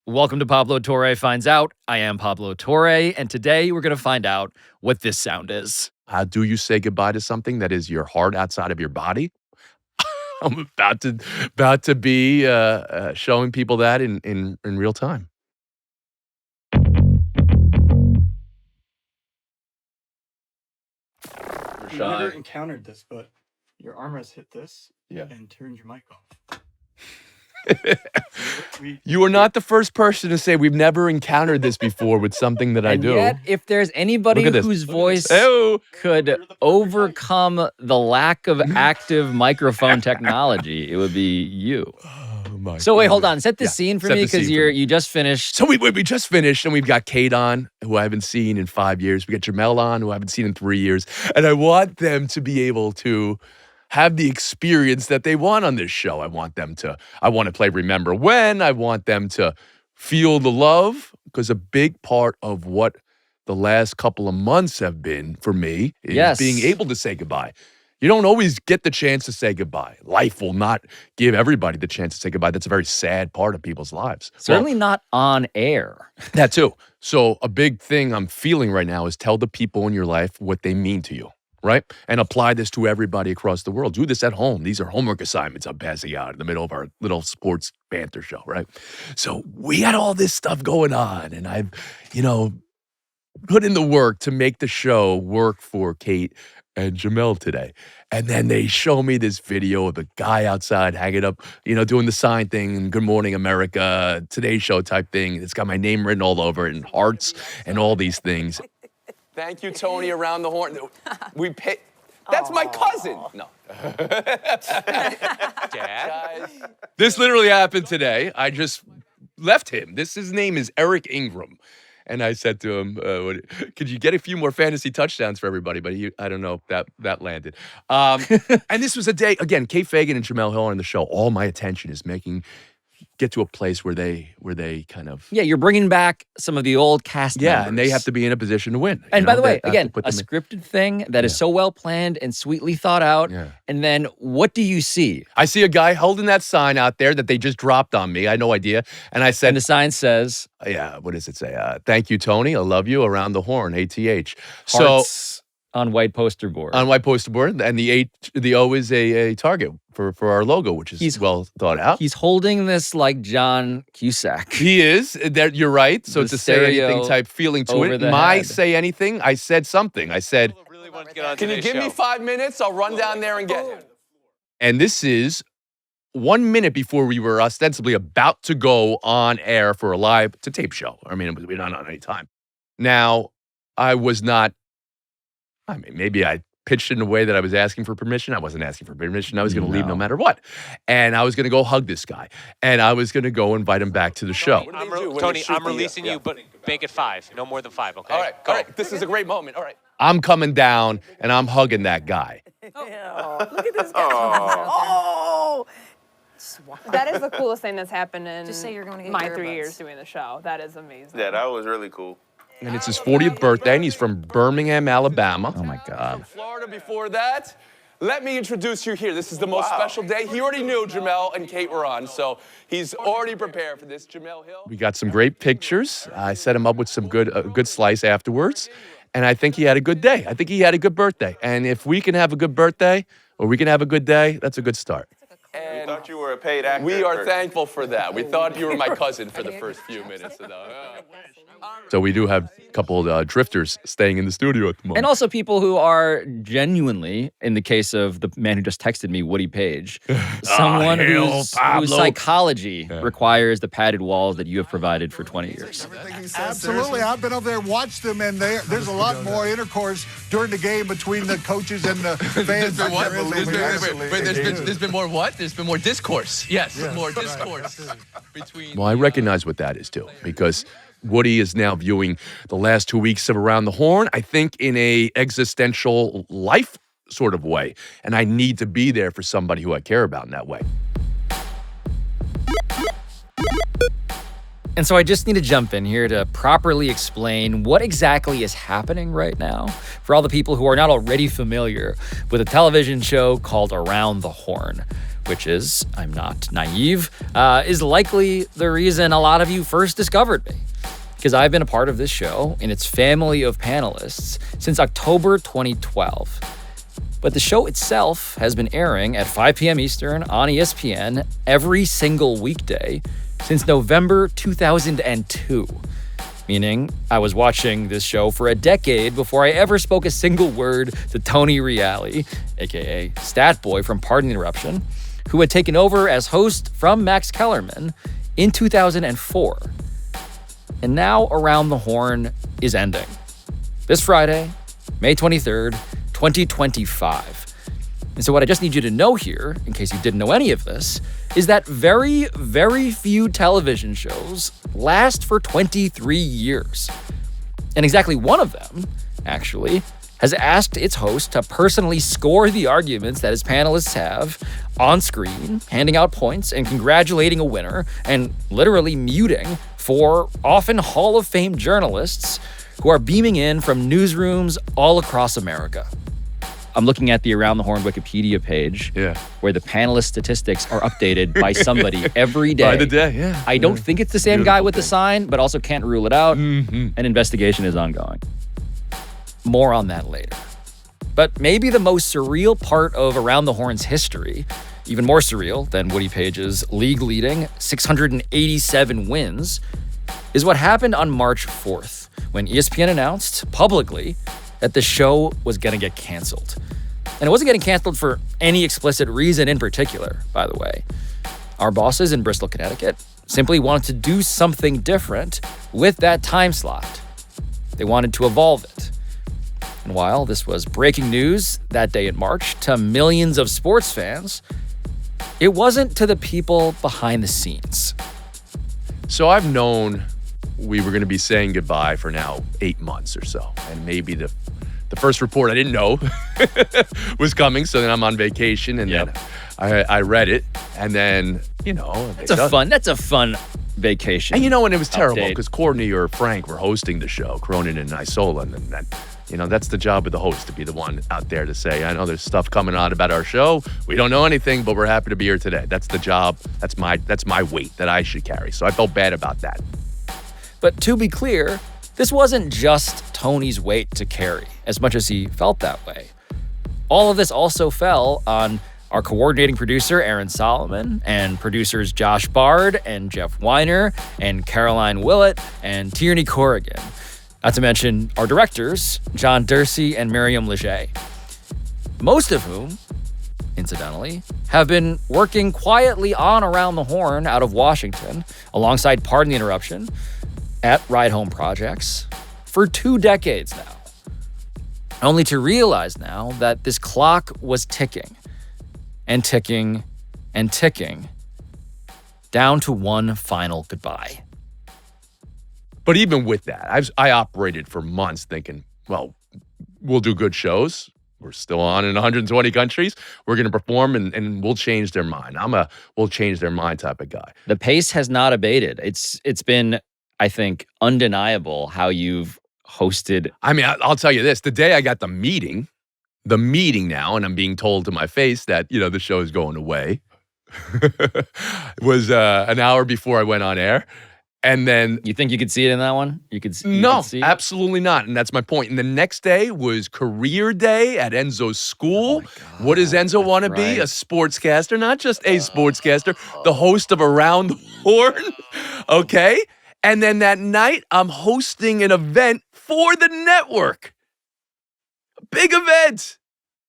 Welcome to Pablo Torre Finds Out. I am Pablo Torre, and today we're going to find out what this sound is. How do you say goodbye to something that is your heart outside of your body? I'm about to be showing people that in real time. I've never encountered this, but your arm has hit this and turned your mic off. You are not the first person to say we've never encountered this before with something that I do. Yet, if there's anybody whose voice could overcome the lack of active microphone technology, it would be you. So wait, hold on. Set the scene for me because you just finished. So we just finished, and we've got Kate on, who I haven't seen in 5 years. We got Jamel on, who I haven't seen in 3 years. And I want them to be able to have the experience that they want on this show. I want to play Remember When. I want them to feel the love, because a big part of what the last couple of months have been for me is being able to say goodbye. You don't always get the chance to say goodbye. Life will not give everybody the chance to say goodbye. That's a very sad part of people's lives. Certainly not on air. That too. So a big thing I'm feeling right now is tell the people in your life what they mean to you, right? And apply this to everybody across the world. Do this at home. These are homework assignments I'm passing out in the middle of our little sports banter show, right? So we had all this stuff going on, and I've, put in the work to make the show work for Kate and Jamel today. And then they show me this video of the guy outside hanging up, doing the sign thing and Good Morning America, Today Show type thing. It's got my name written all over it and hearts and all these things. Thank you, Tony, around the horn. We pay. That's my cousin. No. Dad? This literally happened today. I just left him. His name is Eric Ingram. And I said to him, could you get a few more fantasy touchdowns for everybody? But I don't know if that landed. And this was a day, again, Kate Fagan and Jamel Hill are on the show. All my attention is get to a place where they kind of... Yeah, you're bringing back some of the old cast members. Yeah, and they have to be in a position to win. And by the way, again, a scripted thing that is so well planned and sweetly thought out. Yeah. And then what do you see? I see a guy holding that sign out there that they just dropped on me. I had no idea. And I said... And the sign says... Yeah, what does it say? Thank you, Tony. I love you. Around the horn, ATH. Hearts on white poster board. On white poster board. And the O is a target for our logo, which is well thought out. He's holding this like John Cusack. He is. You're right. So it's a say anything type feeling to it. My say anything, I said something. I said, can you give me 5 minutes? I'll run down there and get him. And this is 1 minute before we were ostensibly about to go on air for a live to tape show. I mean, we're not on any time. Now, I was not, maybe I pitched it in a way that I was asking for permission. I wasn't asking for permission. I was going to leave no matter what. And I was going to go hug this guy. And I was going to go invite him back to the show. Tony, I'm releasing you, but make it 5. No more than 5, okay? All right. This is a great moment. All right. I'm coming down, and I'm hugging that guy. Oh, look at this guy. Oh! That is the coolest thing that's happened in Just say you're going to get my your 3 earbuds. years doing the show. That is amazing. Yeah, that was really cool. And it's his 40th birthday, and he's from Birmingham, Alabama. Oh, my God. Florida before that. Let me introduce you here. This is the most special day. He already knew Jamel and Kate were on, so he's already prepared for this. Jamel Hill. We got some great pictures. I set him up with some good slice afterwards, and I think he had a good day. I think he had a good birthday. And if we can have a good birthday, or we can have a good day, that's a good start. We thought you were a paid actor. We are thankful for that. We thought you were my cousin for the first few minutes. So we do have a couple of drifters staying in the studio at the moment. And also people who are genuinely, in the case of the man who just texted me, Woody Paige, someone whose psychology requires the padded walls that you have provided for 20 years. Absolutely. I've been over there, watched them, and there's a lot more intercourse during the game between the coaches and the fans. There's been more what? There's been more discourse. Yes, more discourse. Well, I recognize what that is, too, because Woody is now viewing the last 2 weeks of Around the Horn, I think, in a existential life sort of way. And I need to be there for somebody who I care about in that way. And so I just need to jump in here to properly explain what exactly is happening right now for all the people who are not already familiar with a television show called Around the Horn. which is, I'm not naive, is likely the reason a lot of you first discovered me. Because I've been a part of this show and its family of panelists since October 2012. But the show itself has been airing at 5 p.m. Eastern on ESPN every single weekday since November 2002. Meaning, I was watching this show for a decade before I ever spoke a single word to Tony Reali, aka Stat Boy from Pardon the Interruption, who had taken over as host from Max Kellerman in 2004. And now Around the Horn is ending. This Friday, May 23rd, 2025. And so what I just need you to know here, in case you didn't know any of this, is that very, very few television shows last for 23 years. And exactly one of them, actually, has asked its host to personally score the arguments that his panelists have on screen, handing out points and congratulating a winner, and literally muting 4 often Hall of Fame journalists who are beaming in from newsrooms all across America. I'm looking at the Around the Horn Wikipedia page, where the panelist statistics are updated by somebody every day. By the day, yeah. I don't think it's the same guy with the sign, but also can't rule it out. An investigation is ongoing. More on that later. But maybe the most surreal part of Around the Horn's history, even more surreal than Woody Paige's league-leading 687 wins, is what happened on March 4th, when ESPN announced publicly that the show was going to get canceled. And it wasn't getting canceled for any explicit reason in particular, by the way. Our bosses in Bristol, Connecticut, simply wanted to do something different with that time slot. They wanted to evolve it. And while this was breaking news that day in March to millions of sports fans, it wasn't to the people behind the scenes. So I've known we were going to be saying goodbye for now 8 months or so. And maybe the first report I didn't know was coming. So then I'm on vacation and then I read it. And then, That's a fun vacation. And and it was terrible because Courtney or Frank were hosting the show, Cronin and Isola. And then that's the job of the host, to be the one out there to say, I know there's stuff coming out about our show. We don't know anything, but we're happy to be here today. That's the job. That's my weight that I should carry. So I felt bad about that. But to be clear, this wasn't just Tony's weight to carry, as much as he felt that way. All of this also fell on our coordinating producer, Aaron Solomon, and producers Josh Bard and Jeff Weiner and Caroline Willett and Tierney Corrigan. Not to mention our directors, John Dursey and Miriam Leger. Most of whom, incidentally, have been working quietly on Around the Horn out of Washington, alongside Pardon the Interruption, at Ride Home Projects, for 2 decades now. Only to realize now that this clock was ticking, and ticking, and ticking, down to one final goodbye. But even with that, I operated for months thinking, well, we'll do good shows. We're still on in 120 countries. We're going to perform and we'll change their mind. I'm a we'll change their mind type of guy. The pace has not abated. It's been, I think, undeniable how you've hosted. I mean, I'll tell you this. The day I got the meeting now, and I'm being told to my face that, the show is going away, was an hour before I went on air. And then... You think you could see it in that one? No, absolutely not. And that's my point. And the next day was career day at Enzo's school. Oh, what does Enzo want to be? A sportscaster, not just a sportscaster, the host of Around the Horn. Okay? And then that night, I'm hosting an event for the network. A big event.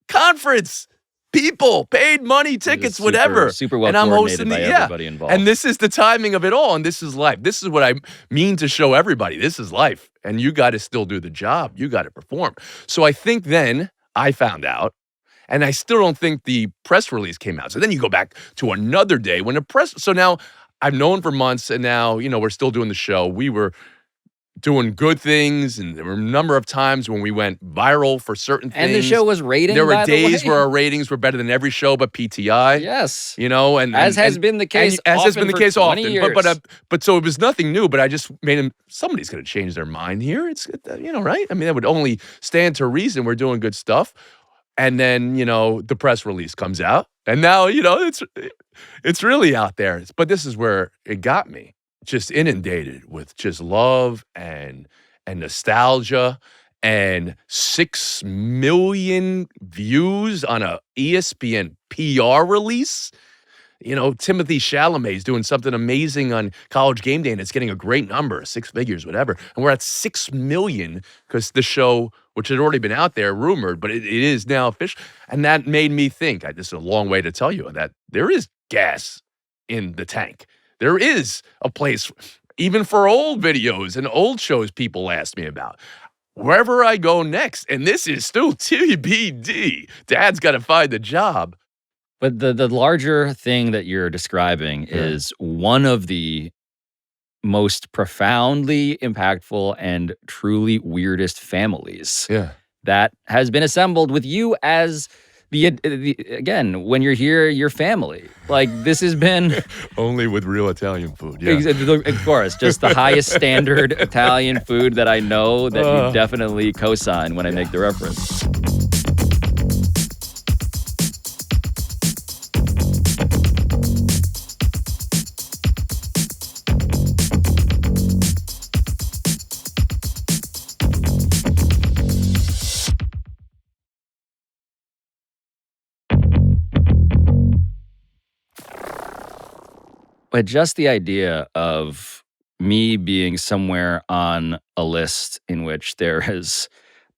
Conference. People, paid money, tickets, whatever. Super well and I'm coordinated hosting by everybody involved. And this is the timing of it all. And this is life. This is what I mean to show everybody. This is life. And you got to still do the job. You got to perform. So I think then I found out, and I still don't think the press release came out. So then you go back to another day when so now I've known for months, and now, we're still doing the show. We were doing good things, and there were a number of times when we went viral for certain things. And the show was rating, there were days where our ratings were better than every show but PTI. Yes. And as has been the case often. But so it was nothing new, but I just made him, somebody's going to change their mind here. It's, right? I mean, that would only stand to reason. We're doing good stuff. And then, the press release comes out. And now, it's really out there. But this is where it got me. Just inundated with just love and nostalgia and 6 million views on a ESPN PR release. Timothy Chalamet's doing something amazing on College Game Day, and it's getting a great number, 6 figures, whatever. And we're at 6 million because the show, which had already been out there, rumored, but it is now official. And that made me think, this is a long way to tell you, that there is gas in the tank. There is a place, even for old videos and old shows people ask me about. Wherever I go next, and this is still TBD, Dad's got to find the job. But the larger thing that you're describing is one of the most profoundly impactful and truly weirdest families that has been assembled with you as again, when you're here, your family. Like, this has been... Only with real Italian food, Of course, just the highest standard Italian food that I know that you definitely co-sign when I make the reference. But just the idea of me being somewhere on a list in which there is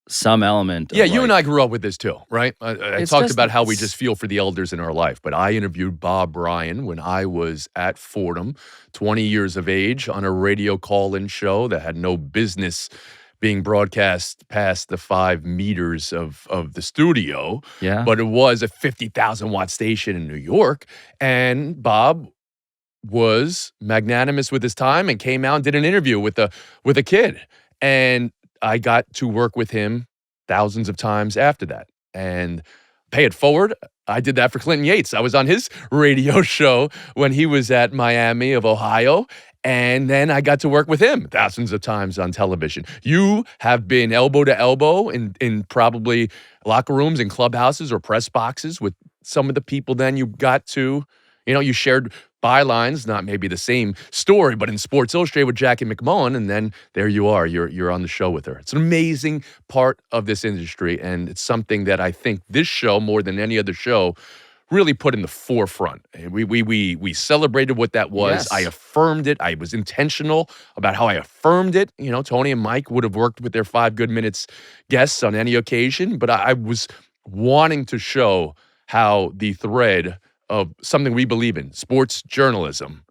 some element of you and I grew up with this too, right? I talked about how we just feel for the elders in our life, but I interviewed Bob Bryan when I was at Fordham, 20 years of age, on a radio call-in show that had no business being broadcast past the 5 meters of the studio. Yeah. But it was a 50,000-watt station in New York, and Bob was magnanimous with his time and came out and did an interview with a kid. And I got to work with him thousands of times after that. And pay it forward, I did that for Clinton Yates. I was on his radio show when he was at Miami of Ohio. And then I got to work with him thousands of times on television. You have been elbow to elbow in probably locker rooms and clubhouses or press boxes with some of the people then you got to, you shared bylines, not maybe the same story, but in Sports Illustrated with Jackie McMullen, and then there you are, you're on the show with her. It's an amazing part of this industry, and it's something that I think this show, more than any other show, really put in the forefront. We celebrated what that was. Yes. I affirmed it. I was intentional about how I affirmed it. Tony and Mike would have worked with their 5 Good Minutes guests on any occasion, but I was wanting to show how the thread of something we believe in, sports journalism,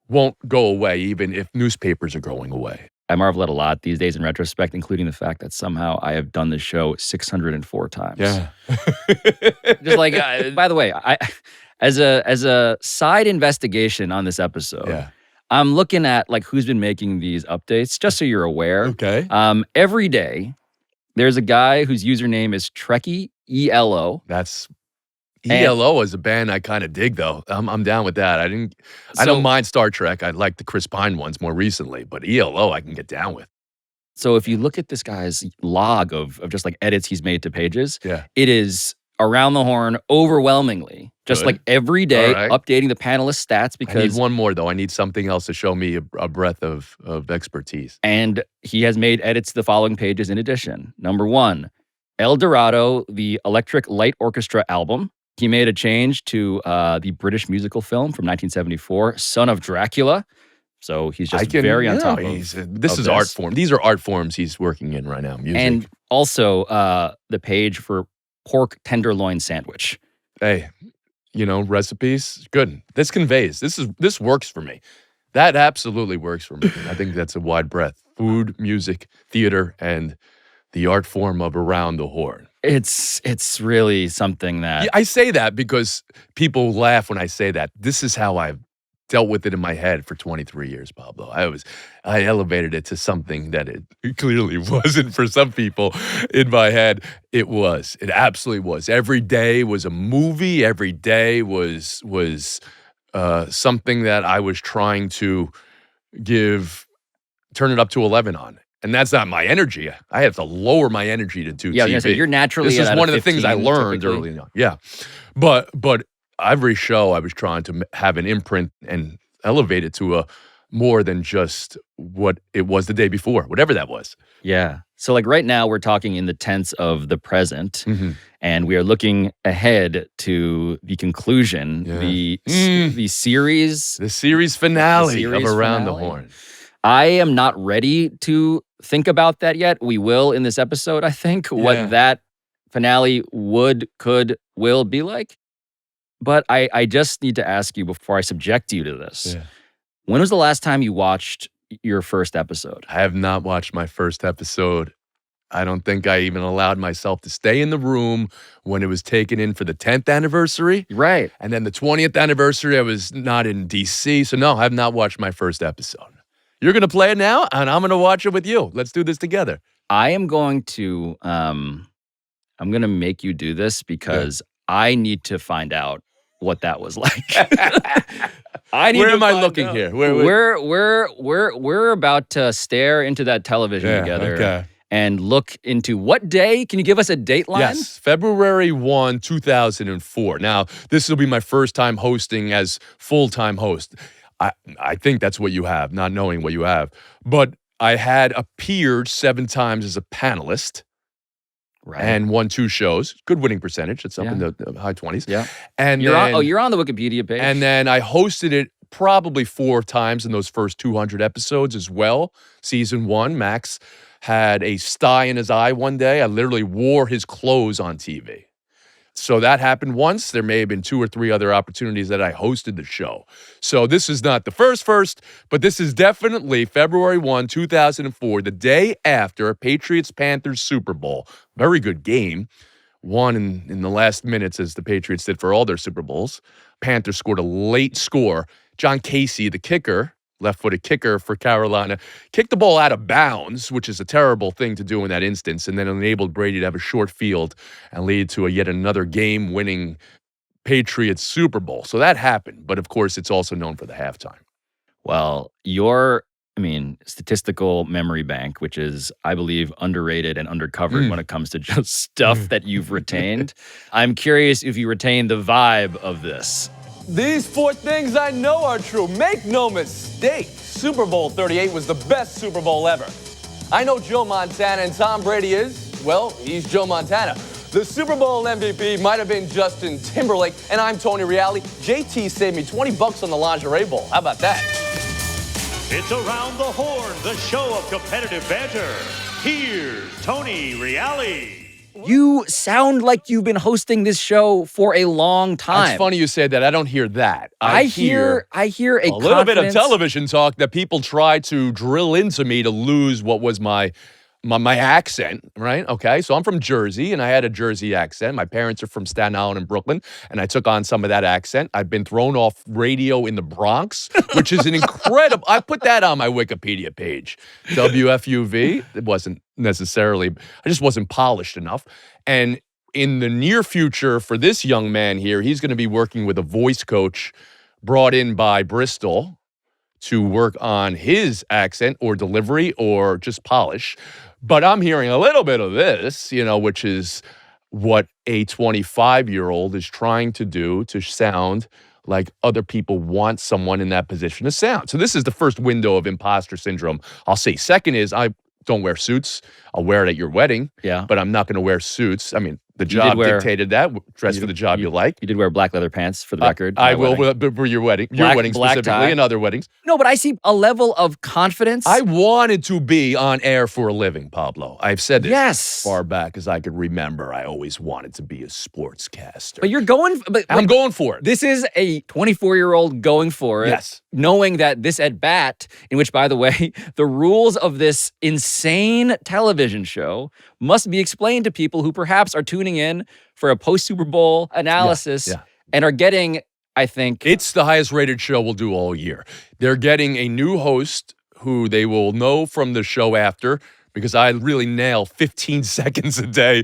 won't go away even if newspapers are going away. I marvel at a lot these days in retrospect, including the fact that somehow I have done this show 604 times. Yeah. Just like, by the way, as a side investigation on this episode, I'm looking at like who's been making these updates, just so you're aware. Okay. Every day, there's a guy whose username is Trekkie, ELO. That's... ELO is a band I kind of dig, though. I'm down with that. I don't mind Star Trek. I like the Chris Pine ones more recently, but ELO I can get down with. So if you look at this guy's log of just like edits he's made to pages, Yeah. it is around the horn overwhelmingly. Just Good. Like every day, All right. updating the panelist stats I need because... one more, though. I need something else to show me a breadth of expertise. And he has made edits to the following pages in addition. Number 1, El Dorado, the Electric Light Orchestra album. He made a change to the British musical film from 1974, Son of Dracula. So he's just very on top of this is art form. These are art forms he's working in right now. Music. And also the page for pork tenderloin sandwich. Hey, recipes, good. This conveys. This works for me. That absolutely works for me. I think that's a wide breadth. Food, music, theater, and the art form of Around the Horn. It's really something that... I say that because people laugh when I say that. This is how I've dealt with it in my head for 23 years, Pablo. I elevated it to something that it clearly wasn't for some people in my head. It was. It absolutely was. Every day was a movie. Every day was something that I was trying to turn it up to 11 on. And that's not my energy. I have to lower my energy to do TV. I was gonna say, you're naturally This is at one a of the things I 15 learned typically. early on. Yeah. But every show I was trying to have an imprint and elevate it to a more than just what it was the day before, whatever that was. Yeah. So like right now we're talking in the tense of the present, Mm-hmm. and we are looking ahead to the conclusion, the series. The series finale series of Around finale. the Horn. I am not ready to think about that yet. We will in this episode, I think, what that finale will be like. But I just need to ask you before I subject you to this. Yeah. When was the last time you watched your first episode? I have not watched my first episode. I don't think I even allowed myself to stay in the room when it was taken in for the 10th anniversary. Right. And then the 20th anniversary, I was not in DC. So no, I have not watched my first episode. You're going to play it now, and I'm going to watch it with you. Let's do this together. I am going to make you do this because I need to find out what that was like. Where am I looking here? We're about to stare into that television together and look into what day. Can you give us a dateline? Yes, February 1, 2004. Now, this will be my first time hosting as full-time host. I think that's what you have, not knowing what you have. But I had appeared 7 times as a panelist. Right. And won 2 shows. Good winning percentage. It's up in the high 20s. Yeah. And you're on the Wikipedia page. And then I hosted it probably 4 times in those first 200 episodes as well. Season 1, Max had a sty in his eye one day. I literally wore his clothes on TV. So that happened once. There may have been 2 or 3 other opportunities that I hosted the show. So this is not the first, but this is definitely February 1, 2004, the day after Patriots-Panthers Super Bowl. Very good game. Won in the last minutes, as the Patriots did for all their Super Bowls. Panthers scored a late score. John Casey, the kicker, left-footed kicker for Carolina, kicked the ball out of bounds, which is a terrible thing to do in that instance, and then enabled Brady to have a short field and lead to yet another game-winning Patriots Super Bowl. So that happened, but of course, it's also known for the halftime. Well, your statistical memory bank, which is, I believe, underrated and undercovered when it comes to just stuff that you've retained. I'm curious if you retain the vibe of this. These 4 things I know are true. Make no mistake, Super Bowl 38 was the best Super Bowl ever. I know Joe Montana and Tom Brady is, well, he's Joe Montana. The Super Bowl MVP might have been Justin Timberlake, and I'm Tony Reali. JT saved me $20 on the lingerie bowl. How about that? It's Around the Horn, the show of competitive banter. Here's Tony Reali. You sound like you've been hosting this show for a long time. It's funny you say that. I don't hear that. I hear a little bit of television talk that people try to drill into me to lose what was my accent, right? Okay, so I'm from Jersey, and I had a Jersey accent. My parents are from Staten Island and Brooklyn, and I took on some of that accent. I've been thrown off radio in the Bronx, which is an incredible... I put that on my Wikipedia page. WFUV. It wasn't necessarily... I just wasn't polished enough. And in the near future, for this young man here, he's going to be working with a voice coach brought in by Bristol to work on his accent or delivery or just polish. But I'm hearing a little bit of this, which is what a 25-year-old is trying to do to sound like other people want someone in that position to sound. So this is the first window of imposter syndrome, I'll say. Second is I don't wear suits. I'll wear it at your wedding, but I'm not going to wear suits. I mean, the job dictated that. Dress for the job you like. You did wear black leather pants for the record. I will for your wedding. Your wedding specifically tie. And other weddings. No, but I see a level of confidence. I wanted to be on air for a living, Pablo. I've said this yes. far back as I could remember. I always wanted to be a sportscaster. But you're going... I'm going for it. This is a 24-year-old going for it. Yes. Knowing that this at bat, in which, by the way, the rules of this insane television show must be explained to people who perhaps are tuning in for a post-Super Bowl analysis and are getting, I think... It's the highest rated show we'll do all year. They're getting a new host who they will know from the show after, because I really nail 15 seconds a day.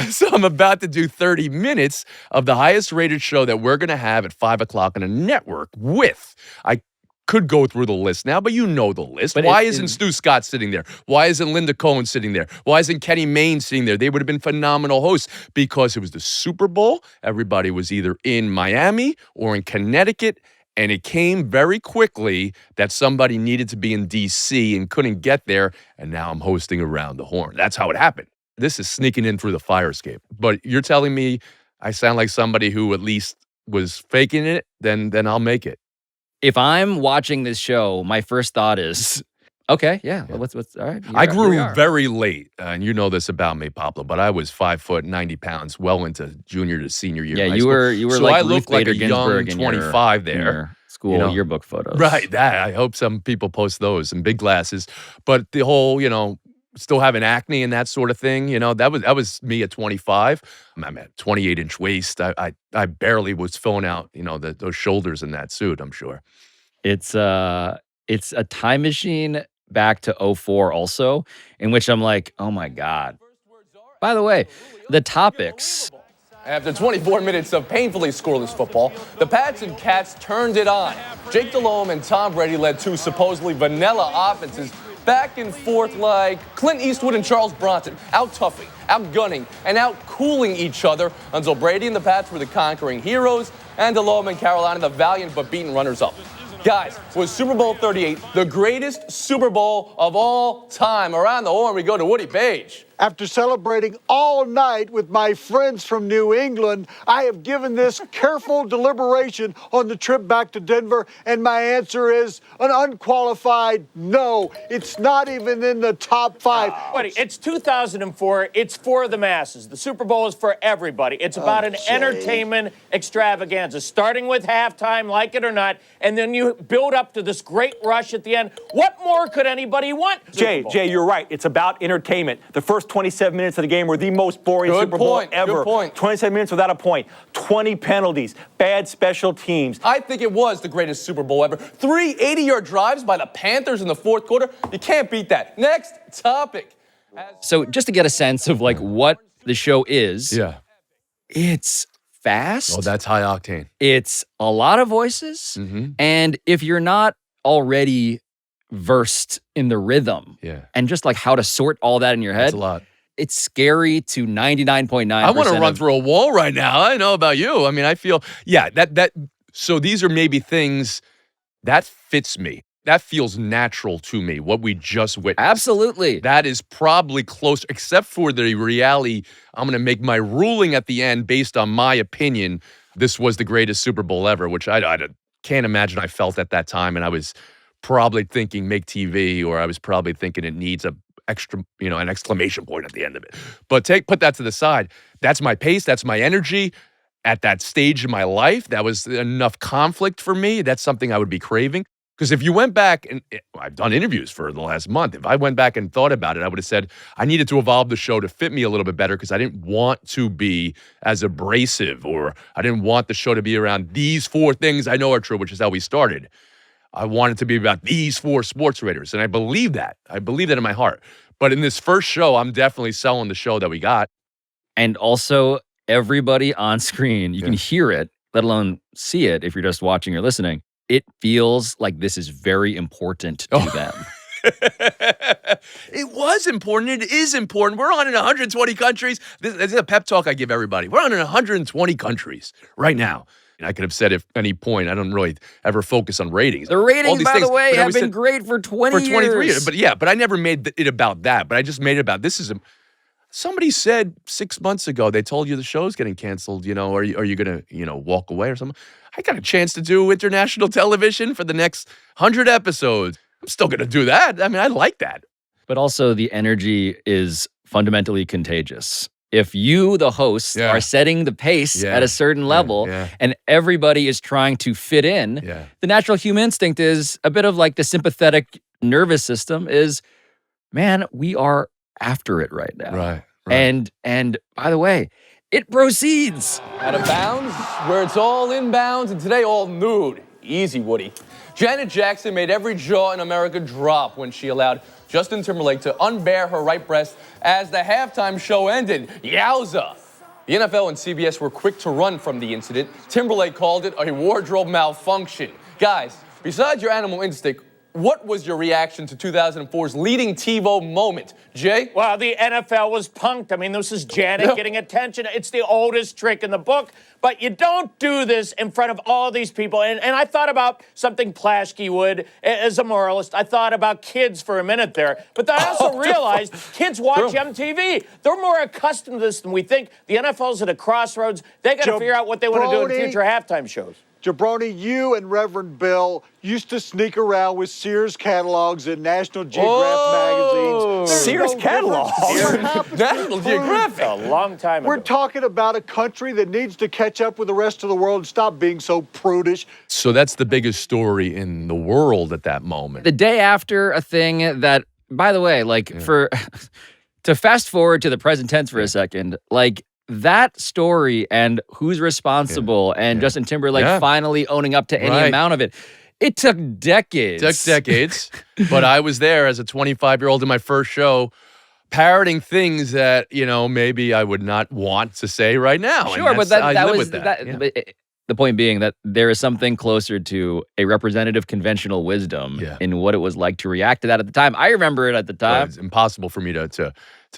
So I'm about to do 30 minutes of the highest rated show that we're going to have at 5 o'clock on a network with, I could go through the list now, but you know the list. But Why isn't Stu Scott sitting there? Why isn't Linda Cohen sitting there? Why isn't Kenny Mayne sitting there? They would have been phenomenal hosts because it was the Super Bowl. Everybody was either in Miami or in Connecticut, and it came very quickly that somebody needed to be in D.C. and couldn't get there, and now I'm hosting Around the Horn. That's how it happened. This is sneaking in through the fire escape. But you're telling me I sound like somebody who at least was faking it, then I'll make it. If I'm watching this show, my first thought is, okay, yeah. Well, what's all right. I grew very late, and you know this about me, Pablo. But I was 5 foot 90 pounds, well into junior to senior year. Yeah, of high you school. were So like I Ruth look like Bader a young Ginsburg 25 in your school yearbook photos. Right, that I hope some people post those and big glasses. But the whole, still having acne and that sort of thing, that was me at 25. I'm at 28-inch waist. I barely was filling out, those shoulders in that suit, I'm sure. It's a time machine back to 2004 also, in which I'm like, oh my God. By the way, the topics. After 24 minutes of painfully scoreless football, the Pats and Cats turned it on. Jake Delhomme and Tom Brady led two supposedly vanilla offenses back and forth like Clint Eastwood and Charles Bronson, out-toughing, out-gunning, and out-cooling each other until Brady and the Pats were the conquering heroes and Delhomme and Carolina the valiant but beaten runners-up. Guys, was Super Bowl 38 the greatest Super Bowl of all time? Around the horn, we go to Woody Paige. After celebrating all night with my friends from New England, I have given this careful deliberation on the trip back to Denver, and my answer is an unqualified no. It's not even in the top 5. Buddy, it's 2004. It's for the masses. The Super Bowl is for everybody. It's about an entertainment extravaganza, starting with halftime, like it or not, and then you build up to this great rush at the end. What more could anybody want? Jay, you're right. It's about entertainment. The first 27 minutes of the game were the most boring Super Bowl ever. Good point. 27 minutes without a point. 20 penalties. Bad special teams. I think it was the greatest Super Bowl ever. 3 80-yard drives by the Panthers in the fourth quarter. You can't beat that. Next topic. So just to get a sense of like what the show is. Yeah. It's fast. Oh, that's high octane. It's a lot of voices. Mm-hmm. And if you're not already versed in the rhythm and just like how to sort all that in your head. That's a lot. It's scary to 99.9%. I want to run through a wall right now. I know about you. I mean, I feel, so these are maybe things that fits me. That feels natural to me, what we just witnessed. Absolutely. That is probably close, except for the Reali. I'm going to make my ruling at the end based on my opinion. This was the greatest Super Bowl ever, which I can't imagine I felt at that time. And I was probably thinking make TV, or I was probably thinking it needs an exclamation point at the end of it. But put that to the side. That's my pace. That's my energy. At that stage in my life, that was enough conflict for me. That's something I would be craving. Because if you went back, and I've done interviews for the last month, if I went back and thought about it, I would have said I needed to evolve the show to fit me a little bit better because I didn't want to be as abrasive, or I didn't want the show to be around these 4 things I know are true, which is how we started. I want it to be about these 4 sports writers, and I believe that. I believe that in my heart. But in this first show, I'm definitely selling the show that we got. And also, everybody on screen, you can hear it, let alone see it if you're just watching or listening. It feels like this is very important to them. It was important. It is important. We're on in 120 countries. This is a pep talk I give everybody. We're on in 120 countries right now. And I could have said at any point, I don't really ever focus on ratings. The ratings, by the way, have been great for 23 years. But I never made it about that. But I just made it about somebody said 6 months ago, they told you the show's getting canceled, are you going to, walk away or something? I got a chance to do international television for the next 100 episodes. I'm still going to do that. I mean, I like that. But also the energy is fundamentally contagious. If you, the host, are setting the pace at a certain level and everybody is trying to fit in, the natural human instinct is a bit of like the sympathetic nervous system is, man, we are after it right now. Right. And by the way, it proceeds. Out of bounds, where it's all inbounds, and today all nude. Easy, Woody. Janet Jackson made every jaw in America drop when she allowed Justin Timberlake to unbear her right breast as the halftime show ended. Yowza! The NFL and CBS were quick to run from the incident. Timberlake called it a wardrobe malfunction. Guys, besides your animal instinct, what was your reaction to 2004's leading TiVo moment, Jay? Well, the NFL was punked. I mean, this is Janet getting attention. It's the oldest trick in the book, but you don't do this in front of all these people. And I thought about something Plaschke would as a moralist. I thought about kids for a minute there, but I also realized kids watch MTV. They're more accustomed to this than we think. The NFL's at a crossroads. They got to figure out what they want to do in future halftime shows. Jabroni, you and Reverend Bill used to sneak around with Sears catalogs in National Geographic magazines. Sears catalogs? National Geographic? A long time ago. We're talking about a country that needs to catch up with the rest of the world and stop being so prudish. So that's the biggest story in the world at that moment. The day after a thing that, by the way, to fast forward to the present tense for a second, that story and who's responsible and Justin Timberlake finally owning up to any amount of it. It took decades. But I was there as a 25-year-old in my first show parroting things that, maybe I would not want to say right now. Sure, but the point being that there is something closer to a representative conventional wisdom in what it was like to react to that at the time. I remember it at the time. Well, it's impossible for me to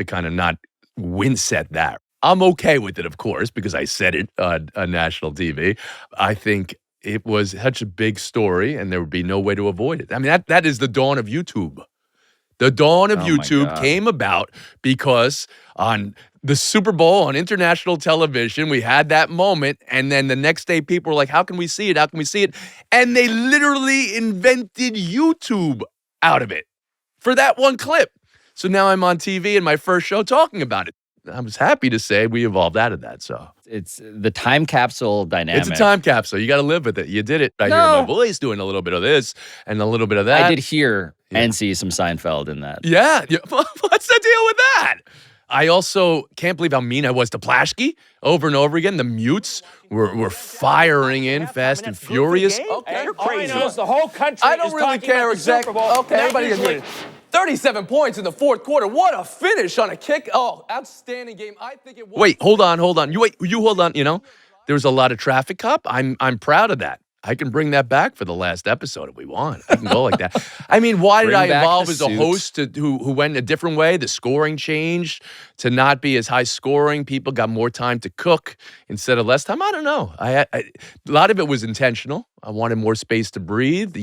kind of not wince at that. I'm okay with it, of course, because I said it on national TV. I think it was such a big story, and there would be no way to avoid it. I mean, that is the dawn of YouTube. The dawn of YouTube came about because on the Super Bowl on international television, we had that moment, and then the next day people were like, how can we see it? How can we see it? And they literally invented YouTube out of it for that one clip. So now I'm on TV in my first show talking about it. I was happy to say we evolved out of that. So it's the time capsule dynamic. It's a time capsule. You got to live with it. You did it. I hear my voice doing a little bit of this and a little bit of that. I did hear and see some Seinfeld in that. Yeah. What's the deal with that? I also can't believe how mean I was to Plaschke over and over again. The mutes were firing in fast and furious. Okay, you're crazy. The whole country I don't really care exactly. Okay, everybody gets it. 37 points in the fourth quarter. What a finish on a kick. Oh, outstanding game. I think it was. Wait, hold on. You hold on. There was a lot of traffic cop. I'm proud of that. I can bring that back for the last episode if we want. I can go like that. I mean, why did I evolve as a host who went a different way? The scoring changed to not be as high scoring. People got more time to cook instead of less time. I don't know. A lot of it was intentional. I wanted more space to breathe.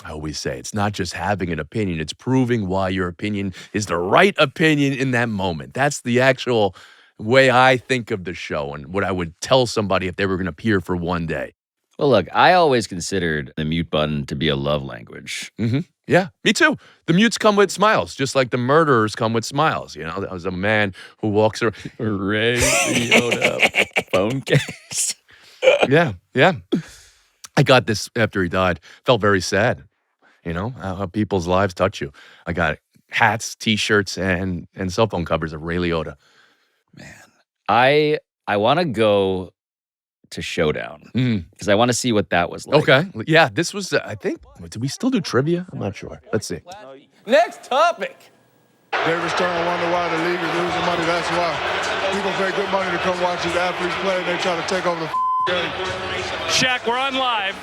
I always say it's not just having an opinion. It's proving why your opinion is the right opinion in that moment. That's the actual way I think of the show and what I would tell somebody if they were going to appear for one day. Well, look, I always considered the mute button to be a love language. Mm-hmm. Yeah, me too. The mutes come with smiles, just like the murderers come with smiles. That was a man who walks around. Ray Liotta phone case. Yeah. I got this after he died. Felt very sad. How people's lives touch you. I got hats, T-shirts, and cell phone covers of Ray Liotta. Man, I want to go to Showdown because I want to see what that was like. Okay. Yeah, this was, I think, did we still do trivia? I'm not sure. Let's see. Next topic. David Stern wonder why the league is losing money. That's why people pay good money to come watch these athletes play and they try to take over the game. Shaq, we're on live.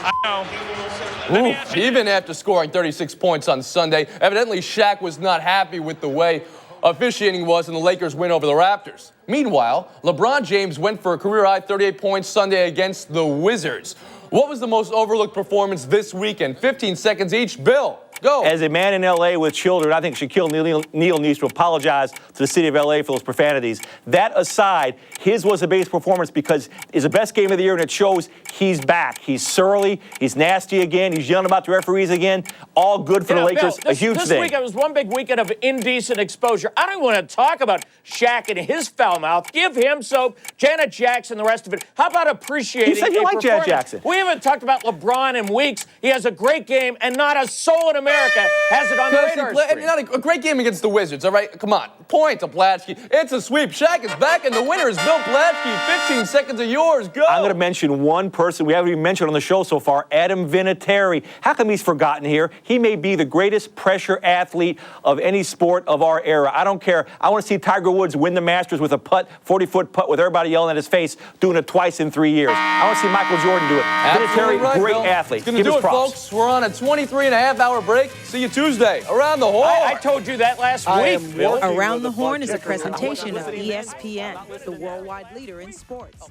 I know. Even after scoring 36 points on Sunday, evidently Shaq was not happy with the way officiating was in the Lakers' win over the Raptors. Meanwhile, LeBron James went for a career-high 38 points Sunday against the Wizards. What was the most overlooked performance this weekend? 15 seconds each. Bill, go. As a man in L.A. with children, I think Shaquille O'Neal needs to apologize to the city of L.A. for those profanities. That aside, his was the biggest performance because it's the best game of the year, and it shows he's back. He's surly. He's nasty again. He's yelling about the referees again. All good for the Lakers. Bill, a huge thing. This weekend was one big weekend of indecent exposure. I don't even want to talk about Shaq and his foul mouth. Give him soap. Janet Jackson, the rest of it. How about appreciating You said you like Janet Jackson. We haven't talked about LeBron in weeks. He has a great game, and not a soul in America America has it on the radar screen. Not a great game against the Wizards, all right? Come on. Point to Platsky. It's a sweep. Shaq is back, and the winner is Bill Platsky. 15 seconds of yours. Go. I'm going to mention one person we haven't even mentioned on the show so far, Adam Vinatieri. How come he's forgotten here? He may be the greatest pressure athlete of any sport of our era. I don't care. I want to see Tiger Woods win the Masters with a putt, 40-foot putt, with everybody yelling at his face, doing it twice in 3 years. I want to see Michael Jordan do it. Vinatieri, right, great Bill. athlete. Going to do it, folks. We're on a 23-and-a-half-hour break. See you Tuesday. Around the Horn. I told you that last week, Bill. Around the Horn is a presentation of ESPN, the worldwide leader in sports.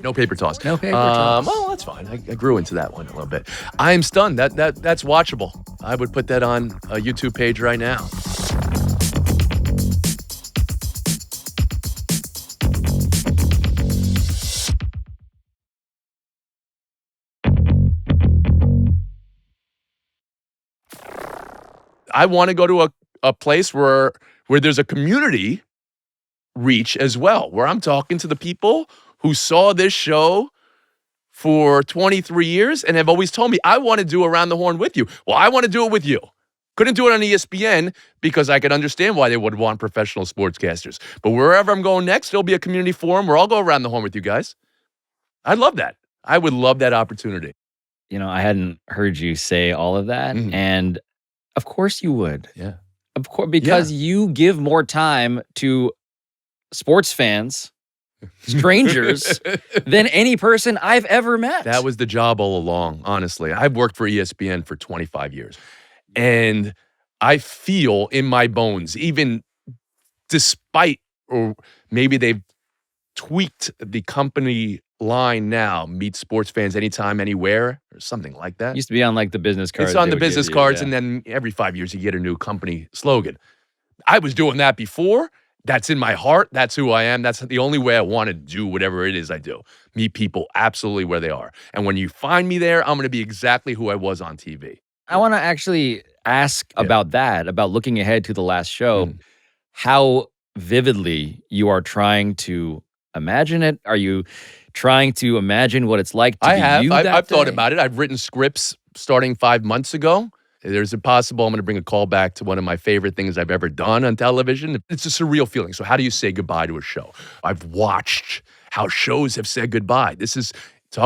No paper toss. No paper toss. Well, that's fine. I grew into that one a little bit. I am stunned. That's watchable. I would put that on a YouTube page right now. I want to go to a place where there's a community reach as well, where I'm talking to the people who saw this show for 23 years and have always told me, I want to do Around the Horn with you. Well, I want to do it with you. Couldn't do it on ESPN because I could understand why they would want professional sportscasters. But wherever I'm going next, there'll be a community forum where I'll go Around the Horn with you guys. I'd love that. I would love that opportunity. You know, I hadn't heard you say all of that. And of course you would. Yeah. Of course, because you give more time to sports fans, strangers, than any person I've ever met. That was the job all along, honestly. I've worked for ESPN for 25 years. And I feel in my bones, even despite, or maybe they've tweaked the company line now, meet sports fans anytime, anywhere, or something like that. Used to be on like the business cards. It's on the business cards, and then every 5 years you get a new company slogan. I was doing that before. That's in my heart. That's who I am. That's the only way I want to do whatever it is I do. Meet people absolutely where they are. And when you find me there, I'm going to be exactly who I was on TV. I want to actually ask about that, about looking ahead to the last show, how vividly you are trying to imagine it. Are you trying to imagine what it's like to be you that I've thought day? about it. I've written scripts starting 5 months ago. There's a possible I'm going to bring a call back to one of my favorite things I've ever done on television. It's a surreal feeling. So how do you say goodbye to a show? I've watched how shows have said goodbye. This is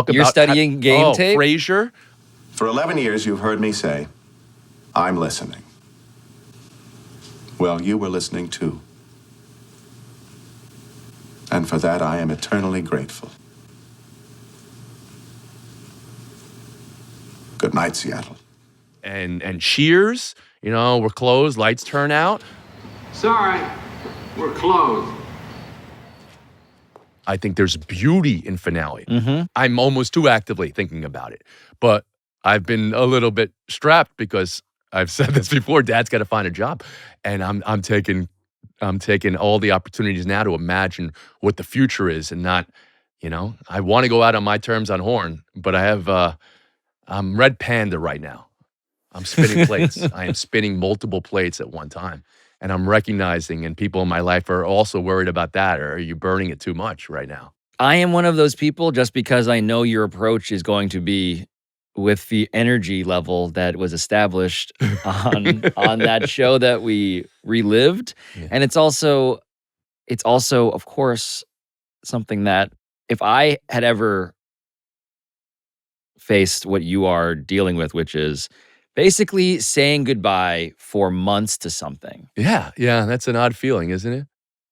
You're studying game tape? Frasier. For 11 years, you've heard me say, I'm listening. Well, you were listening too. And for that, I am eternally grateful. Good night, Seattle. And Cheers, we're closed, lights turn out. Sorry, we're closed. I think there's beauty in finale. I'm almost too actively thinking about it. But I've been a little bit strapped because I've said this before, Dad's got to find a job. And I'm taking all the opportunities now to imagine what the future is and not, I want to go out on my terms on Horn, but I have I'm Red Panda right now. I'm spinning plates. I am spinning multiple plates at one time. And I'm recognizing, and people in my life are also worried about that. Or are you burning it too much right now? I am one of those people, just because I know your approach is going to be with the energy level that was established on that show that we relived. Yeah. And it's also, of course, something that if I had ever faced what you are dealing with, which is basically saying goodbye for months to something. Yeah, that's an odd feeling, isn't it?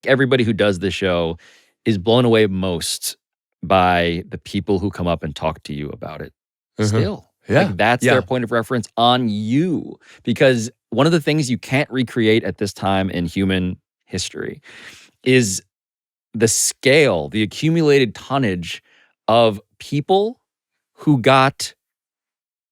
Everybody who does the show is blown away most by the people who come up and talk to you about it. Still. Yeah. Like that's their point of reference on you. Because one of the things you can't recreate at this time in human history is the scale, the accumulated tonnage of people who got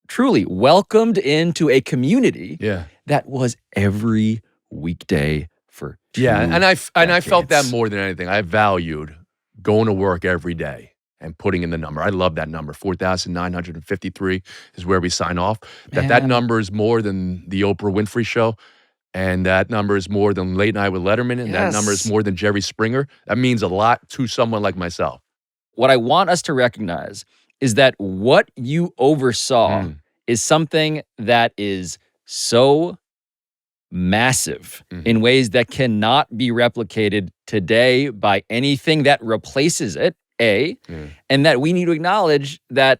truly welcomed into a community that was every weekday for 2 and I felt that more than anything. I valued going to work every day and putting in the number. I love that number. 4,953 is where we sign off. That number is more than the Oprah Winfrey Show, and that number is more than Late Night with Letterman, and that number is more than Jerry Springer. That means a lot to someone like myself. What I want us to recognize is that what you oversaw is something that is so massive in ways that cannot be replicated today by anything that replaces it, and that we need to acknowledge that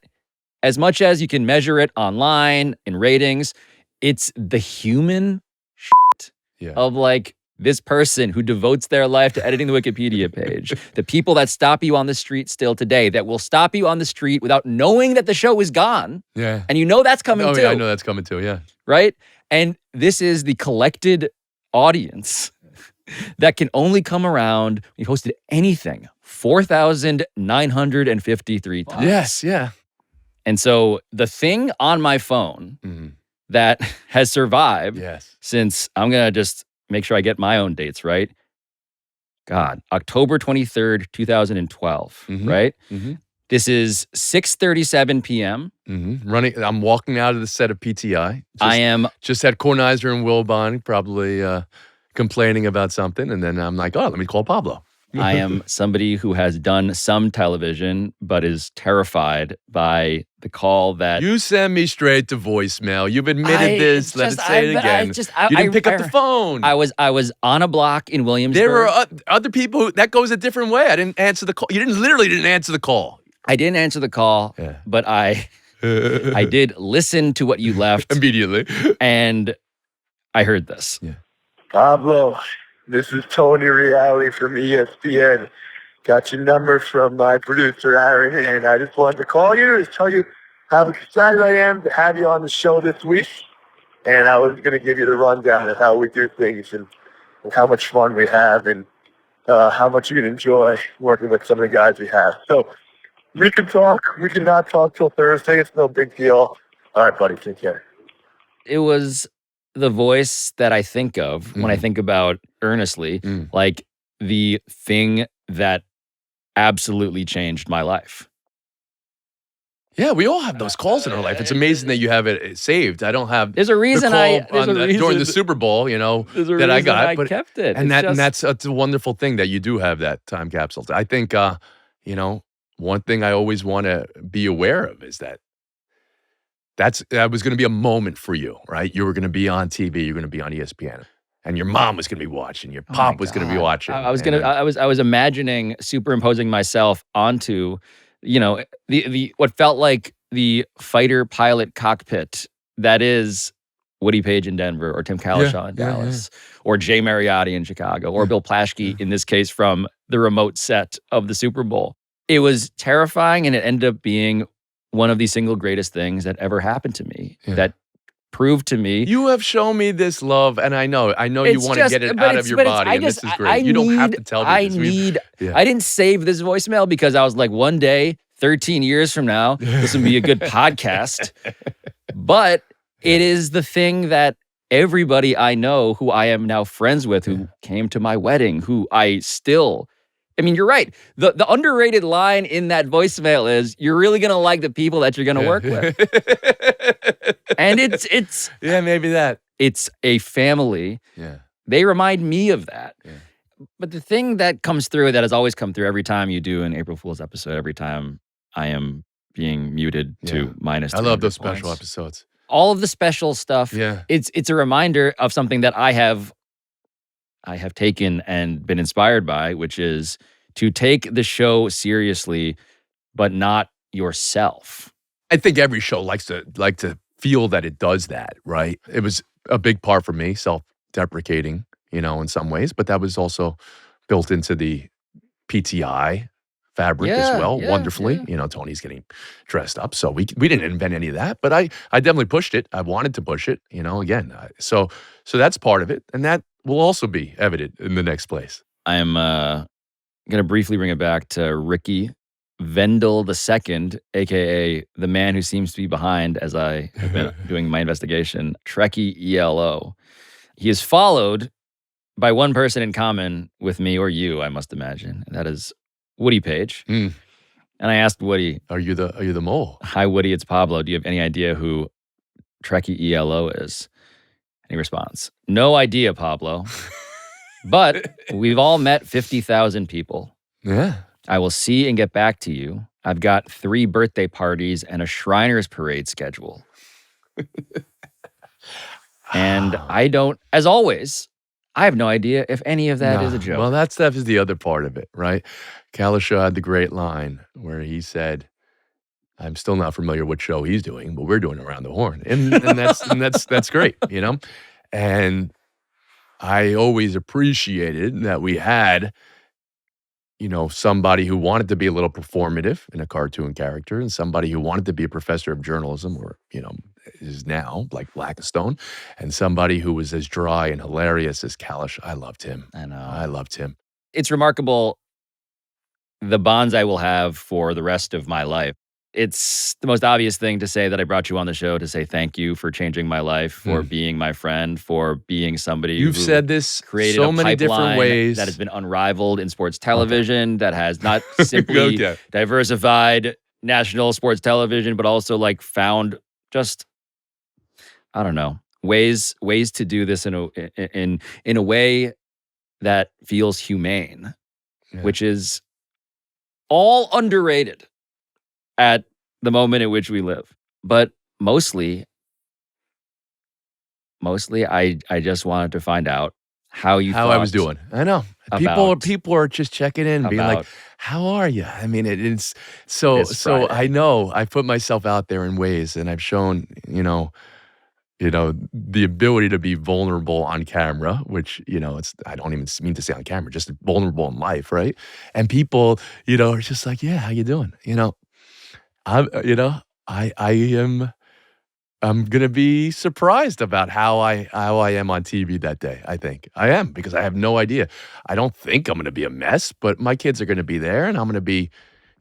as much as you can measure it online in ratings, it's the human shit of like this person who devotes their life to editing the Wikipedia page, the people that stop you on the street still today, that will stop you on the street without knowing that the show is gone. Yeah. And you know that's coming too. Yeah, I know that's coming too, yeah. Right? And this is the collected audience that can only come around. We've hosted anything 4,953 times. Yes, yeah. And so the thing on my phone that has survived since, I'm going to just make sure I get my own dates right. God, October 23rd, 2012, right? This is 6:37 p.m. I'm walking out of the set of PTI. Just had Kornheiser and Wilbon probably complaining about something. And then I'm like, oh, let me call Pablo. I am somebody who has done some television, but is terrified by the call that... You send me straight to voicemail. You've admitted this. Let me say it again. You didn't pick up the phone. I was on a block in Williamsburg. There were other people that goes a different way. I didn't answer the call. You literally didn't answer the call. I didn't answer the call, but I did listen to what you left. Immediately. And I heard this. Pablo, this is Tony Reali from ESPN. Got your number from my producer, Aaron, and I just wanted to call you to tell you how excited I am to have you on the show this week. And I was going to give you the rundown of how we do things and how much fun we have and how much you can enjoy working with some of the guys we have. So we can talk. We can not talk till Thursday. It's no big deal. All right, buddy. Take care. It was the voice that I think of when I think about Earnestly, like the thing that absolutely changed my life. Yeah, we all have those calls in our life. It's amazing that you have it saved. I don't have. There's a reason during the Super Bowl, that I got. But I kept it. And that's a wonderful thing that you do have that time capsule. I think, one thing I always want to be aware of is that was going to be a moment for you, right? You were going to be on TV. You're going to be on ESPN. And your mom was going to be watching. Your pop was going to be watching. I was imagining superimposing myself onto, the what felt like the fighter pilot cockpit that is Woody Paige in Denver, or Tim Kalishaw in Dallas, or Jay Mariotti in Chicago, or Bill Plaschke in this case from the remote set of the Super Bowl. It was terrifying, and it ended up being one of the single greatest things that ever happened to me. That proved to me. You have shown me this love, and I know you want to get it out of your body, and this is great. You don't have to tell me this. I didn't save this voicemail because I was like, one day, 13 years from now, this will be a good podcast. But it is the thing that everybody I know who I am now friends with, who came to my wedding, who I still... I mean, you're right. The underrated line in that voicemail is, you're really going to like the people that you're going to work with. And it's maybe that. It's a family. Yeah. They remind me of that. Yeah. But the thing that comes through, that has always come through every time you do an April Fool's episode, every time I am being muted to minus 200 I love those points. special episodes. All of the special stuff. Yeah. It's a reminder of something that I have taken and been inspired by, which is to take the show seriously, but not yourself. I think every show likes to feel that it does that, right? It was a big part for me, self-deprecating, in some ways, but that was also built into the PTI fabric as well, wonderfully. Tony's getting dressed up, so we didn't invent any of that, but I definitely pushed it. I wanted to push it, again. So that's part of it, and that will also be evident in the next place. I'm going to briefly bring it back to Ricky Vendel II, a.k.a. the man who seems to be behind as I have been doing my investigation, Trekkie ELO. He is followed by one person in common with me, or you, I must imagine, and that is Woody Paige. And I asked Woody, Are you the mole? Hi, Woody, it's Pablo. Do you have any idea who Trekkie ELO is? And he responds, no idea, Pablo. But we've all met 50,000 people. Yeah. I will see and get back to you. I've got 3 birthday parties and a Shriners parade schedule. And I don't, as always, I have no idea if any of that is a joke. Well, that stuff is the other part of it, right? Kalisha had the great line where he said, I'm still not familiar what show he's doing, but we're doing Around the Horn. And that's great, you know? And I always appreciated that we had, you know, somebody who wanted to be a little performative in a cartoon character and somebody who wanted to be a professor of journalism or, you know, is now like Blackstone, and somebody who was as dry and hilarious as Kalish. I loved him. I know. I loved him. It's remarkable the bonds I will have for the rest of my life. It's the most obvious thing to say that I brought you on the show to say thank you for changing my life, for being my friend, for being somebody You've who said this created so a many different pipeline ways that has been unrivaled in sports television, that has not simply diversified national sports television, but also like found just, I don't know, ways to do this in a way that feels humane, which is all underrated at the moment in which we live. But mostly I just wanted to find out how I was doing. I know. People are just checking in, being like, how are you? I mean, it's so I know I put myself out there in ways, and I've shown, you know, the ability to be vulnerable on camera, which, you know, I don't even mean to say on camera, just vulnerable in life, right? And people, you know, are just like, yeah, how you doing? You know, I'm gonna be surprised about how I am on TV that day. I think I am, because I have no idea. I don't think I'm gonna be a mess, but my kids are gonna be there, and I'm gonna be,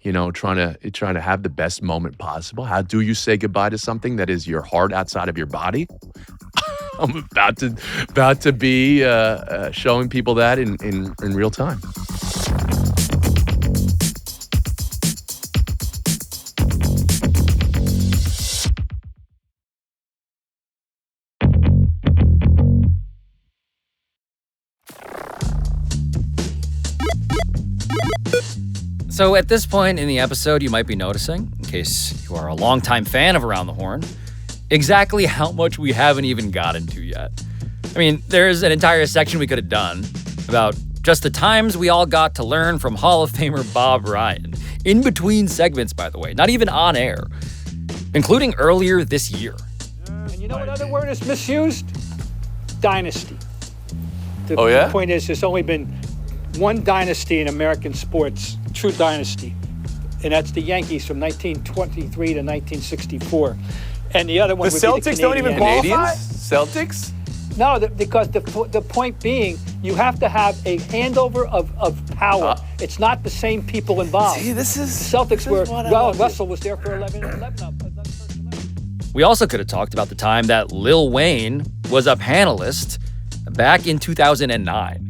you know, trying to have the best moment possible. How do you say goodbye to something that is your heart outside of your body? I'm about to be showing people that in real time. So at this point in the episode, you might be noticing, in case you are a longtime fan of Around the Horn, exactly how much we haven't even gotten to yet. I mean, there's an entire section we could have done about just the times we all got to learn from Hall of Famer Bob Ryan. In between segments, by the way, not even on air, including earlier this year. And you know what other word is misused? Dynasty. The point is, there's only been one dynasty in American sports, true dynasty, and that's the Yankees from 1923 to 1964. And the other one the would be Celtics the don't even Canadians. qualify? Celtics? No, because the point being, you have to have a handover of power. It's not the same people involved. See, Celtics were, Russell was there for 11 up. We also could have talked about the time that Lil Wayne was a panelist back in 2009.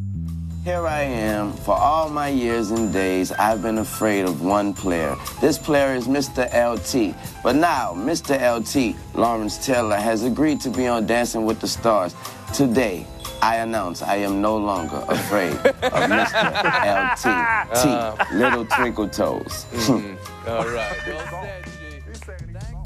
Here I am. For all my years and days, I've been afraid of one player. This player is Mr. LT. But now, Mr. LT, Lawrence Taylor, has agreed to be on Dancing with the Stars. Today, I announce I am no longer afraid of Mr. LT. Little Twinkle Toes. All right.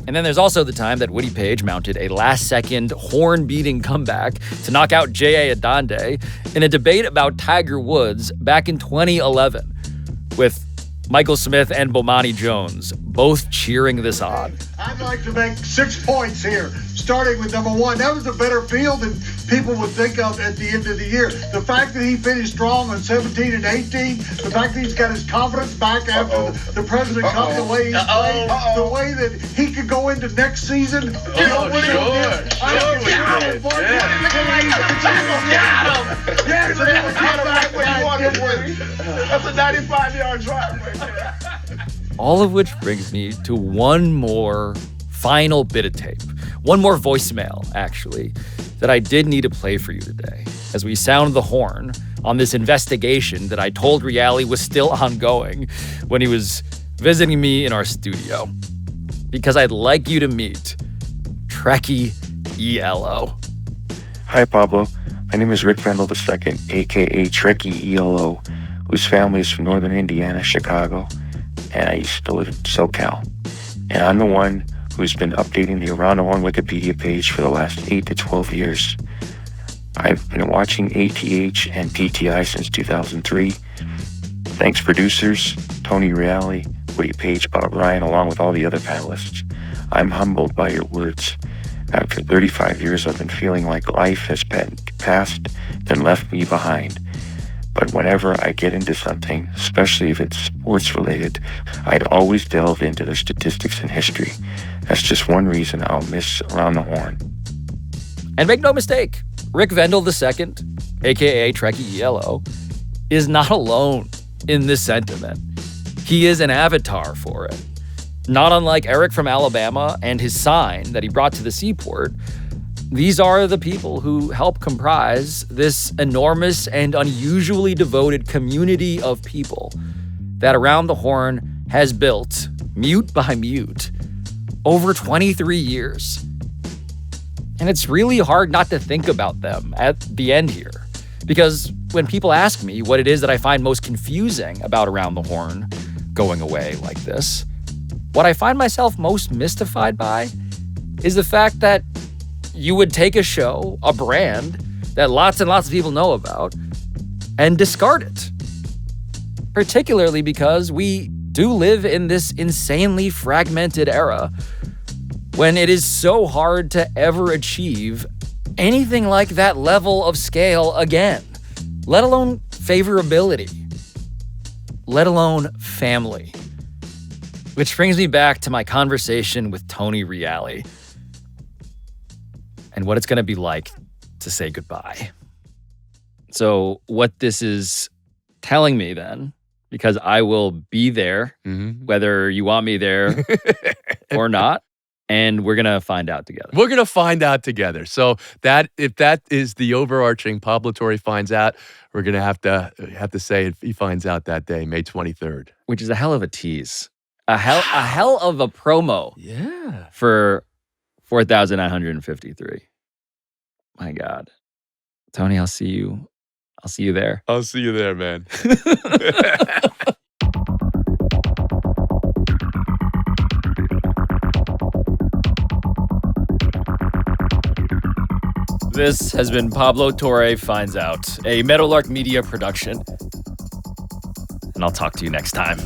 And then there's also the time that Woody Paige mounted a last-second, horn-beating comeback to knock out J.A. Adande in a debate about Tiger Woods back in 2011, with Michael Smith and Bomani Jones both cheering this on. I'd like to make 6 points here, starting with number one. That was a better field than people would think of at the end of the year. The fact that he finished strong on 17 and 18, the fact that he's got his confidence back after the President Cup, the way he played, the way that he could go into next season. That's a 95-yard drive right there. All of which brings me to one more final bit of tape. One more voicemail, actually, that I did need to play for you today as we sound the horn on this investigation that I told Reali was still ongoing when he was visiting me in our studio. Because I'd like you to meet Trekkie ELO. Hi, Pablo. My name is Rick Vendel II, a.k.a. Trekkie ELO, whose family is from northern Indiana, Chicago, and I used to live in SoCal. And I'm the one who's been updating the Around the Horn Wikipedia page for the last 8 to 12 years. I've been watching ATH and PTI since 2003. Thanks, producers, Tony Reali, Woody, Paige, Bob Ryan, along with all the other panelists. I'm humbled by your words. After 35 years, I've been feeling like life has passed and left me behind. But whenever I get into something, especially if it's sports related, I'd always delve into the statistics and history. That's just one reason I'll miss Around the Horn. And make no mistake, Rick Vendel II, aka Trekkie ELO, is not alone in this sentiment. He is an avatar for it. Not unlike Eric from Alabama and his sign that he brought to the seaport, these are the people who help comprise this enormous and unusually devoted community of people that Around the Horn has built, mute by mute, over 23 years. And it's really hard not to think about them at the end here. Because when people ask me what it is that I find most confusing about Around the Horn going away like this, what I find myself most mystified by is the fact that you would take a show, a brand, that lots and lots of people know about, and discard it. Particularly because we do live in this insanely fragmented era when it is so hard to ever achieve anything like that level of scale again, let alone favorability, let alone family. Which brings me back to my conversation with Tony Reali and what it's going to be like to say goodbye. So what this is telling me then, because I will be there, whether you want me there or not, and we're going to find out together. We're going to find out together. So if that is the overarching Pablo Torre finds out, we're going to have to say if he finds out that day, May 23rd. Which is a hell of a tease. A hell of a promo. Yeah. For 4,953. My God. Tony, I'll see you there. I'll see you there, man. This has been Pablo Torre Finds Out, a Meadowlark Media production. And I'll talk to you next time.